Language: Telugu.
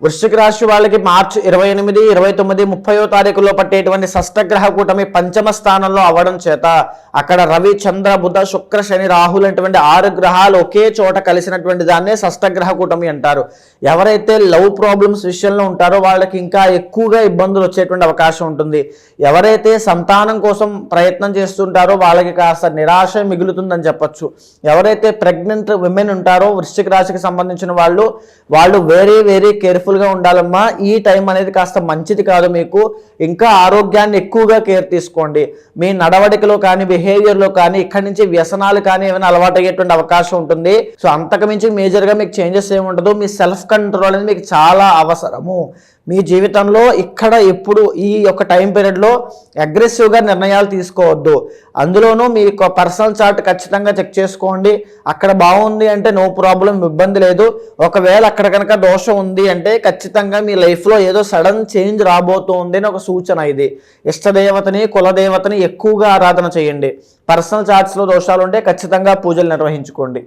వృశ్చిక రాశి వాళ్ళకి మార్చి 28, 29, 30వ తారీఖులో పట్టేటువంటి షష్టగ్రహ కూటమి పంచమ స్థానంలో అవ్వడం చేత అక్కడ రవి, చంద్ర, బుధ, శుక్ర, శని, రాహులు అటువంటి 6 గ్రహాలు ఒకే చోట కలిసినటువంటి దాన్నే షష్టగ్రహ కూటమి అంటారు. ఎవరైతే లవ్ ప్రాబ్లమ్స్ విషయంలో ఉంటారో వాళ్ళకి ఇంకా ఎక్కువగా ఇబ్బందులు వచ్చేటువంటి అవకాశం ఉంటుంది. ఎవరైతే సంతానం కోసం ప్రయత్నం చేస్తుంటారో వాళ్ళకి కాస్త నిరాశ మిగులుతుందని చెప్పొచ్చు. ఎవరైతే ప్రెగ్నెంట్ విమెన్ ఉంటారో వృశ్చిక రాశికి సంబంధించిన వాళ్ళు వెరీ వెరీ కేర్ఫుల్గా ఉండాలమ్మా. ఈ టైం అనేది కాస్త మంచిది కాదు మీకు. ఇంకా ఆరోగ్యాన్ని ఎక్కువగా కేర్ తీసుకోండి. మీ నడవడికలో కానీ బిహేవియర్లో కానీ ఇక్కడి నుంచి వ్యసనాలు కానీ ఏమైనా అలవాటు అయ్యేటువంటి అవకాశం ఉంటుంది. సో అంతకుమించి మేజర్గా మీకు చేంజెస్ ఏమి ఉండదు. మీ సెల్ఫ్ కంట్రోల్ అనేది మీకు చాలా అవసరము. మీ జీవితంలో ఇక్కడ ఎప్పుడు ఈ యొక్క టైం పీరియడ్లో అగ్రెసివ్గా నిర్ణయాలు తీసుకోవద్దు. అందులోనూ మీ పర్సనల్ చార్ట్ ఖచ్చితంగా చెక్ చేసుకోండి. అక్కడ బాగుంది అంటే నో ప్రాబ్లం, ఇబ్బంది లేదు. ఒకవేళ అక్కడ కనుక దోషం ఉంది అంటే ఖచ్చితంగా మీ లైఫ్లో ఏదో సడన్ చేంజ్ రాబోతుంది అని ఒక సూచన ఇది. ఇష్టదేవతని, కులదేవతని ఎక్కువగా ఆరాధన చేయండి. పర్సనల్ చార్ట్స్లో దోషాలు ఉంటే ఖచ్చితంగా పూజలు నిర్వహించుకోండి.